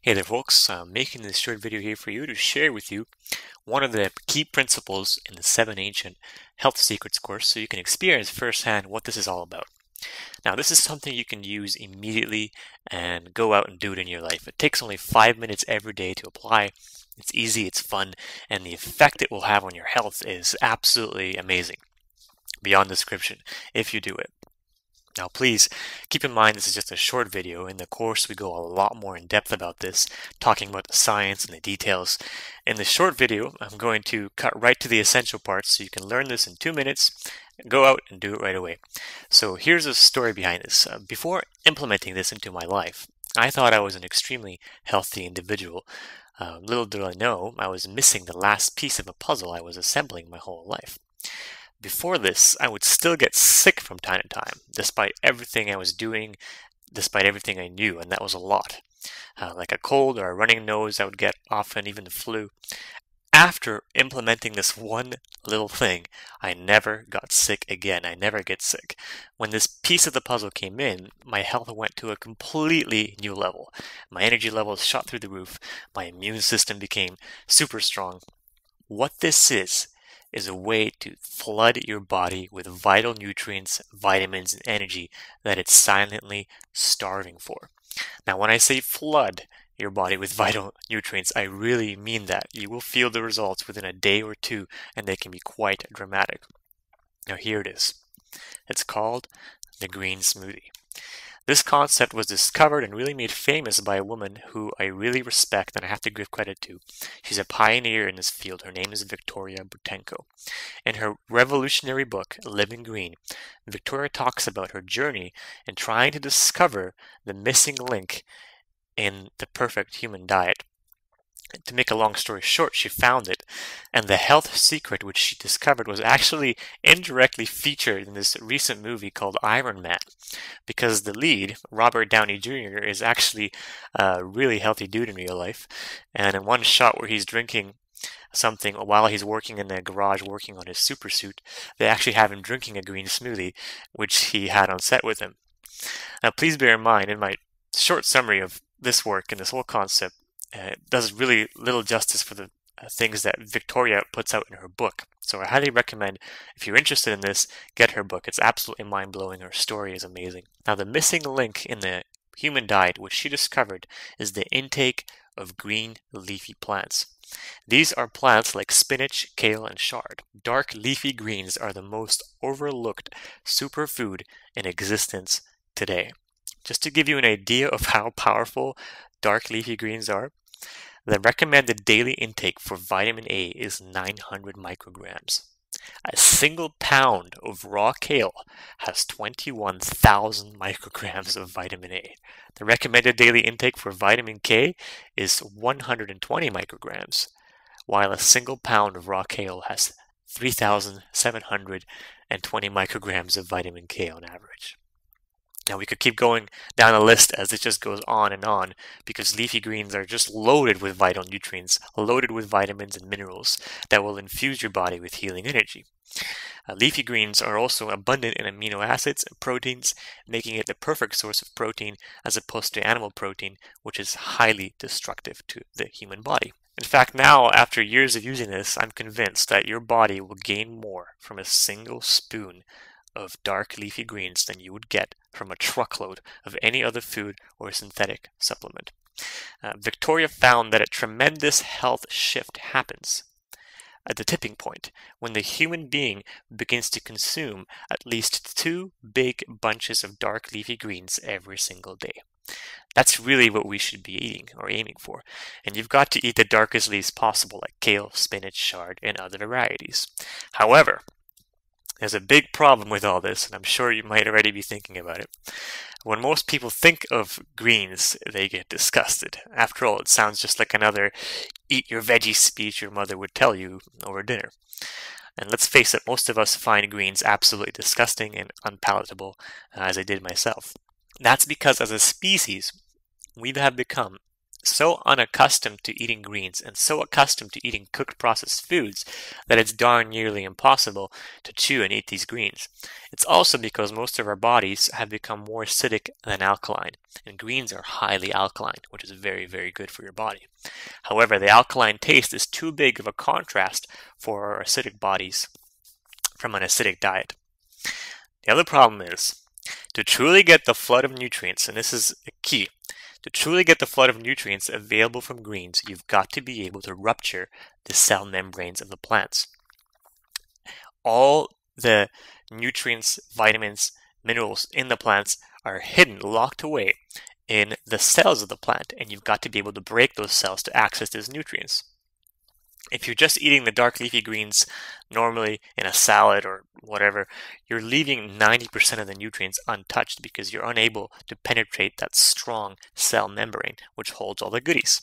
Hey there folks, I'm making this short video here for you to share with you one of the key principles in the 7 Ancient Health Secrets course so you can experience firsthand what this is all about. Now this is something you can use immediately and go out and do it in your life. It takes only 5 minutes every day to apply. It's easy, it's fun, and the effect it will have on your health is absolutely amazing, beyond description, if you do it. Now please keep in mind this is just a short video. In the course we go a lot more in depth about this, talking about the science and the details. In the short video I'm going to cut right to the essential parts so you can learn this in 2 minutes, go out and do it right away. So here's a story behind this. Before implementing this into my life, I thought I was an extremely healthy individual. Little did I know I was missing the last piece of a puzzle I was assembling my whole life. Before this, I would still get sick from time to time, despite everything I was doing, despite everything I knew, and that was a lot. Like a cold or a running nose I would get often, even the flu. After implementing this one little thing, I never got sick again. I never get sick. When this piece of the puzzle came in, my health went to a completely new level. My energy levels shot through the roof. My immune system became super strong. What this is a way to flood your body with vital nutrients, vitamins, and energy that it's silently starving for. Now, when I say flood your body with vital nutrients, I really mean that. You will feel the results within a day or two, and they can be quite dramatic. Now, here it is. It's called the green smoothie. This concept was discovered and really made famous by a woman who I really respect and I have to give credit to. She's a pioneer in this field. Her name is Victoria Butenko. In her revolutionary book, Living Green, Victoria talks about her journey in trying to discover the missing link in the perfect human diet. To make a long story short, she found it, and the health secret which she discovered was actually indirectly featured in this recent movie called Iron Man, because the lead, Robert Downey Jr., is actually a really healthy dude in real life, and in one shot where he's drinking something while he's working in the garage working on his super suit, they actually have him drinking a green smoothie, which he had on set with him. Now please bear in mind, in my short summary of this work and this whole concept, it does really little justice for the things that Victoria puts out in her book. So I highly recommend, if you're interested in this, get her book. It's absolutely mind-blowing. Her story is amazing. Now, the missing link in the human diet, which she discovered, is the intake of green leafy plants. These are plants like spinach, kale, and chard. Dark leafy greens are the most overlooked superfood in existence today. Just to give you an idea of how powerful dark leafy greens are, the recommended daily intake for vitamin A is 900 micrograms. A single pound of raw kale has 21,000 micrograms of vitamin A. The recommended daily intake for vitamin K is 120 micrograms, while a single pound of raw kale has 3,720 micrograms of vitamin K on average. Now we could keep going down the list as it just goes on because leafy greens are just loaded with vital nutrients, loaded with vitamins and minerals that will infuse your body with healing energy. Leafy greens are also abundant in amino acids and proteins, making it the perfect source of protein as opposed to animal protein, which is highly destructive to the human body. In fact, now, after years of using this, I'm convinced that your body will gain more from a single spoon of dark leafy greens than you would get from a truckload of any other food or synthetic supplement. Victoria found that a tremendous health shift happens at the tipping point when the human being begins to consume at least 2 big bunches of dark leafy greens every single day. That's really what we should be eating or aiming for. And you've got to eat the darkest leaves possible, like kale, spinach, chard, and other varieties. However, there's a big problem with all this, and I'm sure you might already be thinking about it. When most people think of greens, they get disgusted. After all, it sounds just like another eat your veggies speech your mother would tell you over dinner. And let's face it, most of us find greens absolutely disgusting and unpalatable, as I did myself. That's because as a species, we have become so unaccustomed to eating greens and so accustomed to eating cooked processed foods that it's darn nearly impossible to chew and eat these greens. It's also because most of our bodies have become more acidic than alkaline, and greens are highly alkaline, which is very, very good for your body. However, the alkaline taste is too big of a contrast for our acidic bodies from an acidic diet. The other problem is, to truly get the flood of nutrients, and this is a key, to truly get the flood of nutrients available from greens, you've got to be able to rupture the cell membranes of the plants. All the nutrients, vitamins, minerals in the plants are hidden, locked away in the cells of the plant, and you've got to be able to break those cells to access those nutrients. If you're just eating the dark leafy greens normally in a salad or whatever, you're leaving 90% of the nutrients untouched because you're unable to penetrate that strong cell membrane which holds all the goodies.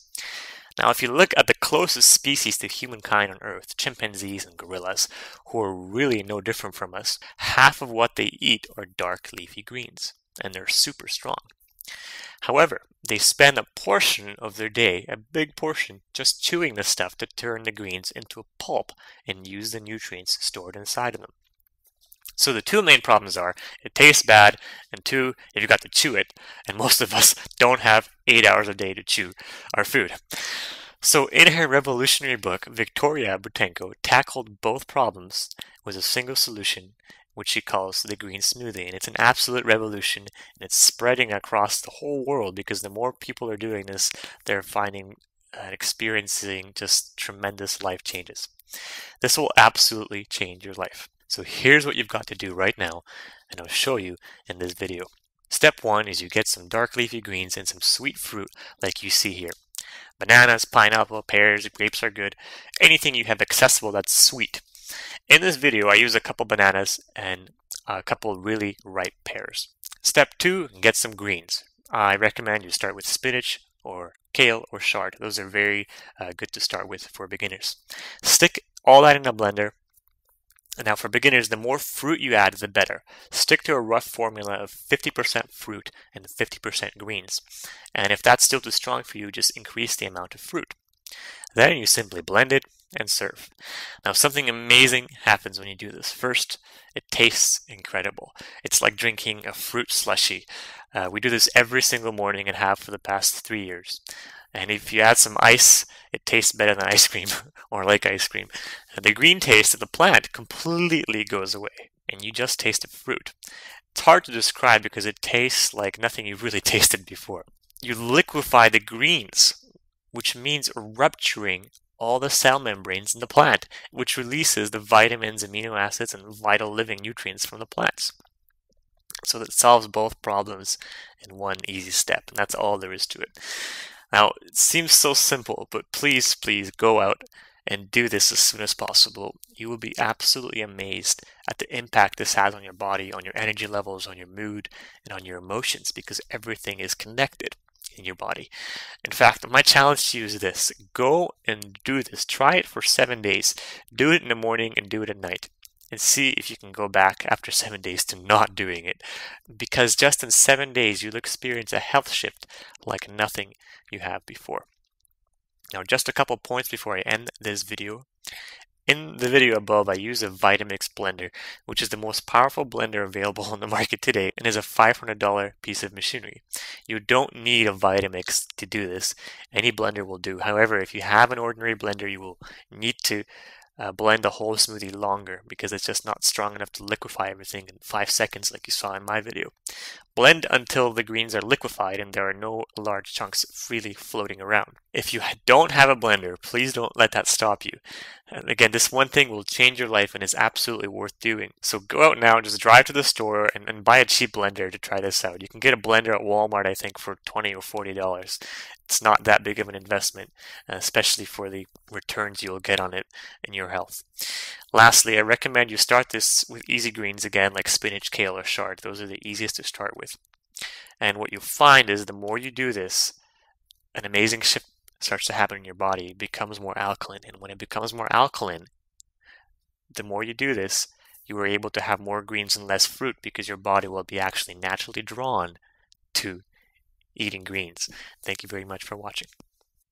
Now, if you look at the closest species to humankind on Earth, chimpanzees and gorillas, who are really no different from us, half of what they eat are dark leafy greens, and they're super strong. However, they spend a portion of their day, a big portion, just chewing the stuff to turn the greens into a pulp and use the nutrients stored inside of them. So the two main problems are, it tastes bad, and two, if you've got to chew it, and most of us don't have 8 hours a day to chew our food. So in her revolutionary book, Victoria Butenko tackled both problems with a single solution, which she calls the green smoothie. And it's an absolute revolution, and it's spreading across the whole world because the more people are doing this, they're finding and experiencing just tremendous life changes. This will absolutely change your life. So here's what you've got to do right now, and I'll show you in this video. Step 1 is you get some dark leafy greens and some sweet fruit like you see here. Bananas, pineapple, pears, grapes are good. Anything you have accessible that's sweet. In this video, I use a couple bananas and a couple really ripe pears. Step 2, get some greens. I recommend you start with spinach or kale or chard. Those are very good to start with for beginners. Stick all that in a blender. And now for beginners, the more fruit you add, the better. Stick to a rough formula of 50% fruit and 50% greens. And if that's still too strong for you, just increase the amount of fruit. Then you simply blend it and serve. Now something amazing happens when you do this. First, it tastes incredible. It's like drinking a fruit slushy. We do this every single morning and have for the past 3 years. And if you add some ice, it tastes better than ice cream, or like ice cream. And the green taste of the plant completely goes away, and you just taste the fruit. It's hard to describe because it tastes like nothing you've really tasted before. You liquefy the greens, which means rupturing all the cell membranes in the plant, which releases the vitamins, amino acids, and vital living nutrients from the plants. So that solves both problems in one easy step, and that's all there is to it. Now, it seems so simple, but please, please go out and do this as soon as possible. You will be absolutely amazed at the impact this has on your body, on your energy levels, on your mood, and on your emotions, because everything is connected in your body. In fact, my challenge to you is this. Go and do this. Try it for 7 days. Do it in the morning and do it at night. And see if you can go back after 7 days to not doing it. Because just in 7 days, you'll experience a health shift like nothing you have before. Now, just a couple points before I end this video. In the video above, I use a Vitamix blender, which is the most powerful blender available on the market today and is a $500 piece of machinery. You don't need a Vitamix to do this. Any blender will do. However, if you have an ordinary blender, you will need to blend the whole smoothie longer because it's just not strong enough to liquefy everything in 5 seconds like you saw in my video. Blend until the greens are liquefied and there are no large chunks freely floating around. If you don't have a blender, please don't let that stop you. And again, this one thing will change your life and is absolutely worth doing. So go out now and just drive to the store and buy a cheap blender to try this out. You can get a blender at Walmart, I think, for $20 or $40. It's not that big of an investment, especially for the returns you'll get on it in your health. Lastly, I recommend you start this with easy greens again, like spinach, kale, or chard. Those are the easiest to start with. And what you'll find is the more you do this, an amazing shift starts to happen in your body. It becomes more alkaline. And when it becomes more alkaline, the more you do this, you are able to have more greens and less fruit because your body will be actually naturally drawn to eating greens. Thank you very much for watching.